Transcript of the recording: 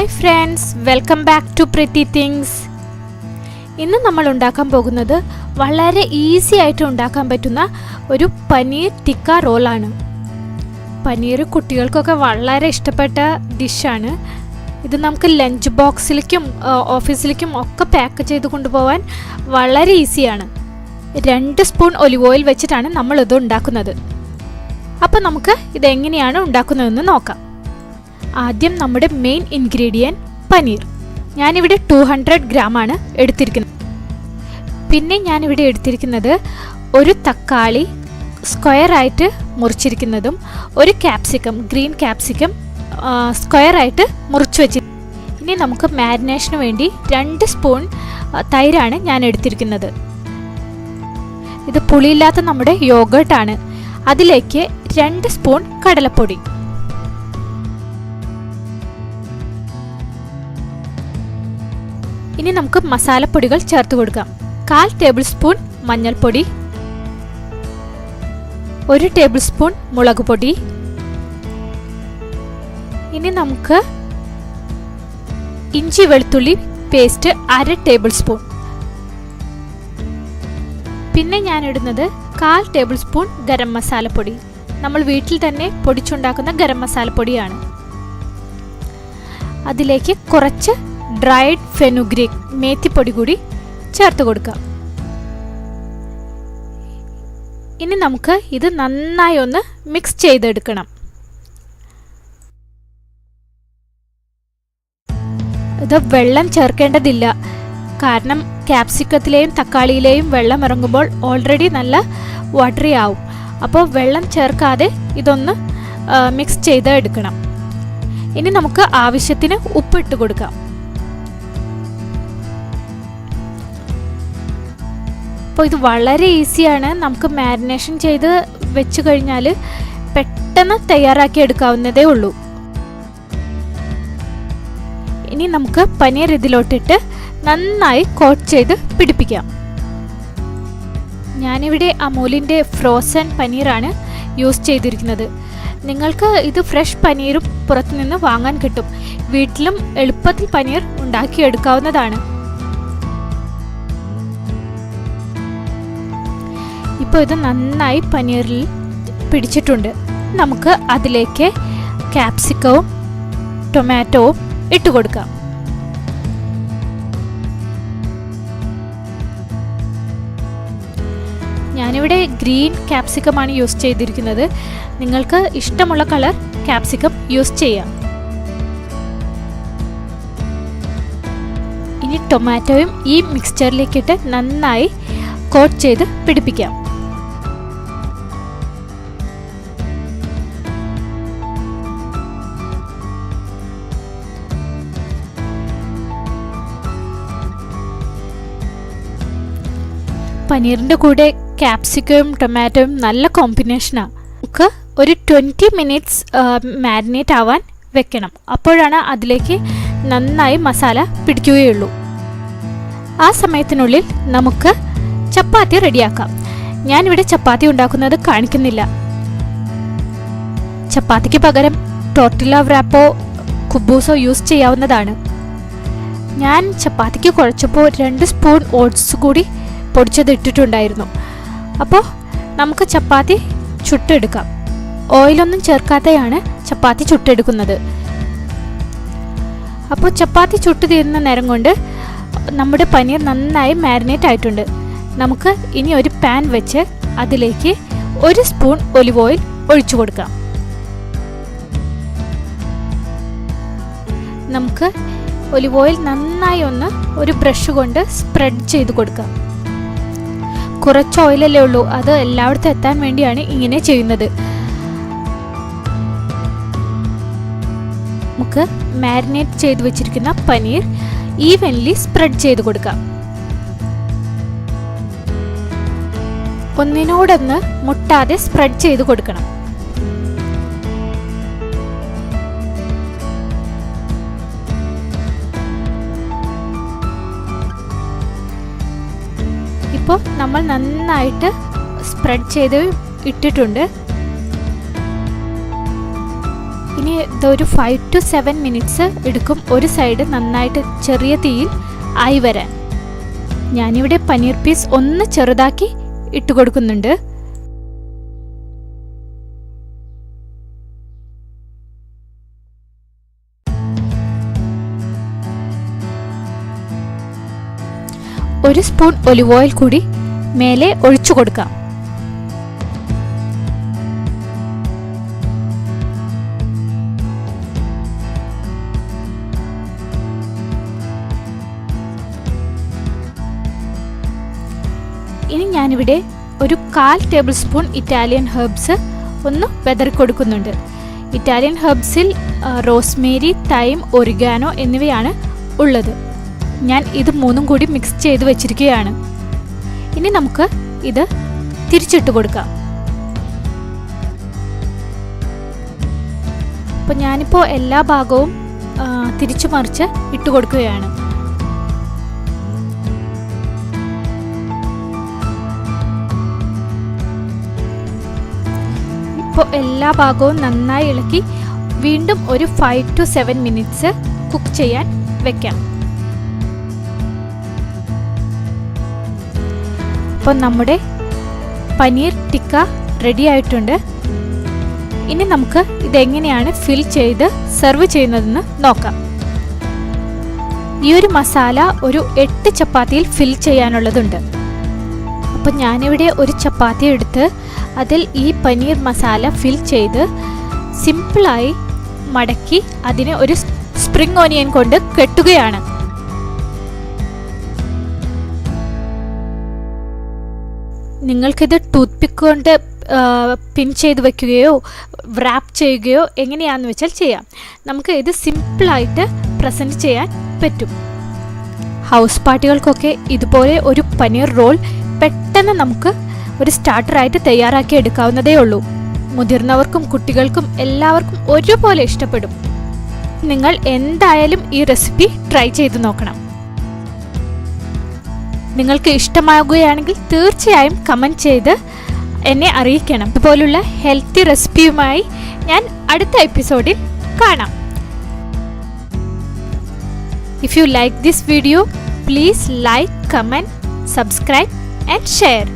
Hi friends, welcome back to Pretty Things. ഇന്ന് നമ്മൾ ഉണ്ടാക്കാൻ പോകുന്നത് വളരെ ഈസി ആയിട്ട് ഉണ്ടാക്കാൻ പറ്റുന്ന ഒരു പനീർ ടിക്ക റോൾ ആണ്. പനീർ കുട്ടികൾക്കൊക്കെ വളരെ ഇഷ്ടപ്പെട്ട ഡിഷാണ്. ഇത് നമുക്ക് ലഞ്ച് ബോക്സിലേക്കും ഓഫീസിലേക്കും ഒക്കെ പാക്ക് ചെയ്ത് കൊണ്ടുപോകാൻ വളരെ ഈസിയാണ്. 2 സ്പൂൺ ഒലിവ് ഓയിൽ വെച്ചിട്ടാണ് നമ്മൾ ഇത് ഉണ്ടാക്കുന്നത്. അപ്പോൾ നമുക്ക് ഇത് എങ്ങനെയാണ് ഉണ്ടാക്കുന്നതെന്ന് നോക്കാം. ആദ്യം നമ്മുടെ മെയിൻ ഇൻഗ്രീഡിയൻറ്റ് പനീർ. ഞാനിവിടെ 200 ഗ്രാം ആണ് എടുത്തിരിക്കുന്നത്. പിന്നെ ഞാനിവിടെ എടുത്തിരിക്കുന്നത് ഒരു തക്കാളി സ്ക്വയർ ആയിട്ട് മുറിച്ചിരിക്കുന്നതും ഒരു ക്യാപ്സിക്കം ഗ്രീൻ ക്യാപ്സിക്കം സ്ക്വയർ ആയിട്ട് മുറിച്ച് വെച്ച്. ഇനി നമുക്ക് മാരിനേഷന് വേണ്ടി 2 സ്പൂൺ തൈരാണ് ഞാൻ എടുത്തിരിക്കുന്നത്. ഇത് പുളിയില്ലാത്ത നമ്മുടെ യോഗേർട്ടാണ്. അതിലേക്ക് 2 സ്പൂൺ കടലപ്പൊടി, ഇനി നമുക്ക് മസാലപ്പൊടികൾ ചേർത്ത് കൊടുക്കാം. 1/4 ടേബിൾ സ്പൂൺ മഞ്ഞൾപ്പൊടി, 1 ടേബിൾ സ്പൂൺ മുളക് പൊടി. ഇനി നമുക്ക് ഇഞ്ചി വെളുത്തുള്ളി പേസ്റ്റ് 1/2 ടേബിൾ സ്പൂൺ. പിന്നെ ഞാൻ ഇടുന്നത് 1/4 ടേബിൾ സ്പൂൺ ഗരം മസാലപ്പൊടി. നമ്മൾ വീട്ടിൽ തന്നെ പൊടിച്ചുണ്ടാക്കുന്ന ഗരം മസാലപ്പൊടിയാണ്. അതിലേക്ക് കുറച്ച് ഡ്രൈഡ് ഫെനുഗ്രീക്ക് മേത്തിപ്പൊടി കൂടി ചേർത്ത് കൊടുക്കാം. ഇനി നമുക്ക് ഇത് നന്നായി ഒന്ന് മിക്സ് ചെയ്തെടുക്കണം. ഇത് വെള്ളം ചേർക്കേണ്ടതില്ല, കാരണം ക്യാപ്സിക്കത്തിലെയും തക്കാളിയിലെയും വെള്ളം ഇറങ്ങുമ്പോൾ ഓൾറെഡി നല്ല വാട്ടറി ആവും. അപ്പോൾ വെള്ളം ചേർക്കാതെ ഇതൊന്ന് മിക്സ് ചെയ്ത് എടുക്കണം. ഇനി നമുക്ക് ആവശ്യത്തിന് ഉപ്പിട്ട് കൊടുക്കാം. അപ്പോൾ ഇത് വളരെ ഈസിയാണ്. നമുക്ക് മാരിനേഷൻ ചെയ്ത് വെച്ച് കഴിഞ്ഞാൽ പെട്ടെന്ന് തയ്യാറാക്കി എടുക്കാവുന്നതേ ഉള്ളൂ. ഇനി നമുക്ക് പനീർ ഇതിലോട്ടിട്ട് നന്നായി കോട്ട് ചെയ്ത് പിടിപ്പിക്കാം. ഞാനിവിടെ അമൂലിൻ്റെ ഫ്രോസൺ പനീറാണ് യൂസ് ചെയ്തിരിക്കുന്നത്. നിങ്ങൾക്ക് ഇത് ഫ്രഷ് പനീറും പുറത്തുനിന്ന് വാങ്ങാൻ കിട്ടും. വീട്ടിലും എളുപ്പത്തിൽ പനീർ ഉണ്ടാക്കിയെടുക്കാവുന്നതാണ്. ഇപ്പോൾ ഇത് നന്നായി പനീറിൽ പിടിച്ചിട്ടുണ്ട്. നമുക്ക് അതിലേക്ക് ക്യാപ്സിക്കവും ടൊമാറ്റോവും ഇട്ട് കൊടുക്കാം. ഞാനിവിടെ ഗ്രീൻ ക്യാപ്സിക്കമാണ് യൂസ് ചെയ്തിരിക്കുന്നത്. നിങ്ങൾക്ക് ഇഷ്ടമുള്ള കളർ ക്യാപ്സിക്കം യൂസ് ചെയ്യാം. ഇനി ടൊമാറ്റോയും ഈ മിക്സ്ചറിലേക്കിട്ട് നന്നായി കോട്ട് ചെയ്ത് പിടിപ്പിക്കാം. പനീറിൻ്റെ കൂടെ ക്യാപ്സിക്കവും ടൊമാറ്റോയും നല്ല കോമ്പിനേഷനാണ്. നമുക്ക് ഒരു 20 മിനിറ്റ്സ് മാരിനേറ്റ് ആവാൻ വെക്കണം. അപ്പോഴാണ് അതിലേക്ക് നന്നായി മസാല പിടിക്കുകയുള്ളൂ. ആ സമയത്തിനുള്ളിൽ നമുക്ക് ചപ്പാത്തി റെഡിയാക്കാം. ഞാനിവിടെ ചപ്പാത്തി ഉണ്ടാക്കുന്നത് കാണിക്കുന്നില്ല. ചപ്പാത്തിക്ക് പകരം ടോർട്ടില്ല വ്രാപ്പോ കുബൂസോ യൂസ് ചെയ്യാവുന്നതാണ്. ഞാൻ ചപ്പാത്തിക്ക് കുഴച്ചപ്പോൾ 2 സ്പൂൺ ഓട്സ് കൂടി പൊടിച്ചത് ഇട്ടിട്ടുണ്ടായിരുന്നു. അപ്പോൾ നമുക്ക് ചപ്പാത്തി ചുട്ടെടുക്കാം. ഓയിലൊന്നും ചേർക്കാതെയാണ് ചപ്പാത്തി ചുട്ടെടുക്കുന്നത്. അപ്പോൾ ചപ്പാത്തി ചുട്ട് തീരുന്ന നേരം കൊണ്ട് നമ്മുടെ പനീർ നന്നായി മാരിനേറ്റ് ആയിട്ടുണ്ട്. നമുക്ക് ഇനി ഒരു പാൻ വെച്ച് അതിലേക്ക് 1 സ്പൂൺ ഒലിവ് ഓയിൽ ഒഴിച്ചു കൊടുക്കാം. നമുക്ക് ഒലിവ് ഓയിൽ നന്നായി ഒന്ന് ഒരു ബ്രഷ് കൊണ്ട് സ്പ്രെഡ് ചെയ്ത് കൊടുക്കാം. കുറച്ച് ഓയിലല്ലേ ഉള്ളൂ, അത് എല്ലായിടത്തും എത്താൻ വേണ്ടിയാണ് ഇങ്ങനെ ചെയ്യുന്നത്. നമുക്ക് മാരിനേറ്റ് ചെയ്ത് വെച്ചിരിക്കുന്ന പനീർ ഈവൻലി സ്പ്രെഡ് ചെയ്ത് കൊടുക്കാം. ഒന്നിനോടൊന്ന് മുട്ടാതെ സ്പ്രെഡ് ചെയ്ത് കൊടുക്കണം. ഇപ്പോൾ നമ്മൾ നന്നായിട്ട് സ്പ്രെഡ് ചെയ്ത് ഇട്ടിട്ടുണ്ട്. ഇനി ഇതൊരു 5 to 7 മിനിറ്റ്സ് എടുക്കും ഒരു സൈഡ് നന്നായിട്ട് ചെറിയ തീയിൽ ആയി വരാൻ. ഞാനിവിടെ പനീർ പീസ് ഒന്ന് ചെറുതാക്കി ഇട്ട് കൊടുക്കുന്നുണ്ട്. ഒരു സ്പൂൺ ഒലിവ് ഓയിൽ കൂടി മേലെ ഒഴിച്ചു കൊടുക്കാം. ഇനി ഞാനിവിടെ ഒരു 1/4 ടേബിൾ സ്പൂൺ ഇറ്റാലിയൻ ഹെർബ്സ് ഒന്ന് വെതറി കൊടുക്കുന്നുണ്ട്. ഇറ്റാലിയൻ ഹെർബ്സിൽ റോസ്മേരി, തൈം, ഒറിഗാനോ എന്നിവയാണ് ഉള്ളത്. ഞാൻ ഇത് മൂന്നും കൂടി മിക്സ് ചെയ്ത് വെച്ചിരിക്കുകയാണ്. ഇനി നമുക്ക് ഇത് തിരിച്ചിട്ട് കൊടുക്കാം. അപ്പോൾ ഞാനിപ്പോൾ എല്ലാ ഭാഗവും തിരിച്ചു മറിച്ച് ഇട്ട് കൊടുക്കുകയാണ്. ഇപ്പോൾ എല്ലാ ഭാഗവും നന്നായി ഇളക്കി വീണ്ടും ഒരു 5 to 7 മിനിറ്റ്സ് കുക്ക് ചെയ്യാൻ വെക്കാം. അപ്പോൾ നമ്മുടെ പനീർ ടിക്ക റെഡി ആയിട്ടുണ്ട്. ഇനി നമുക്ക് ഇതെങ്ങനെയാണ് ഫിൽ ചെയ്ത് സെർവ് ചെയ്യുന്നതെന്ന് നോക്കാം. ഈ ഒരു മസാല ഒരു 8 ചപ്പാത്തിയിൽ ഫിൽ ചെയ്യാനുള്ളതുണ്ട്. അപ്പോൾ ഞാനിവിടെ ഒരു ചപ്പാത്തി എടുത്ത് അതിൽ ഈ പനീർ മസാല ഫിൽ ചെയ്ത് സിമ്പിളായി മടക്കി അതിനെ ഒരു സ്പ്രിംഗ് ഓനിയൻ കൊണ്ട് കെട്ടുകയാണ്. നിങ്ങൾക്കിത് ടൂത്ത് പിക്ക് കൊണ്ട് പിൻ ചെയ്ത് വെക്കുകയോ റാപ്പ് ചെയ്യുകയോ എങ്ങനെയാണെന്ന് വെച്ചാൽ ചെയ്യാം. നമുക്ക് ഇത് സിമ്പിളായിട്ട് പ്രസൻറ്റ് ചെയ്യാൻ പറ്റും. ഹൗസ് പാർട്ടികൾക്കൊക്കെ ഇതുപോലെ ഒരു പനീർ റോൾ പെട്ടെന്ന് നമുക്ക് ഒരു സ്റ്റാർട്ടറായിട്ട് തയ്യാറാക്കി എടുക്കാവുന്നതേ ഉള്ളൂ. മുതിർന്നവർക്കും കുട്ടികൾക്കും എല്ലാവർക്കും ഒരുപോലെ ഇഷ്ടപ്പെടും. നിങ്ങൾ എന്തായാലും ഈ റെസിപ്പി ട്രൈ ചെയ്ത് നോക്കണം. നിങ്ങൾക്ക് ഇഷ്ടമാകുകയാണെങ്കിൽ തീർച്ചയായും കമൻറ്റ് ചെയ്ത് എന്നെ അറിയിക്കണം. ഇതുപോലുള്ള ഹെൽത്തി റെസിപ്പിയുമായി ഞാൻ അടുത്ത എപ്പിസോഡിൽ കാണാം. If you like this video, please like, comment, subscribe and share.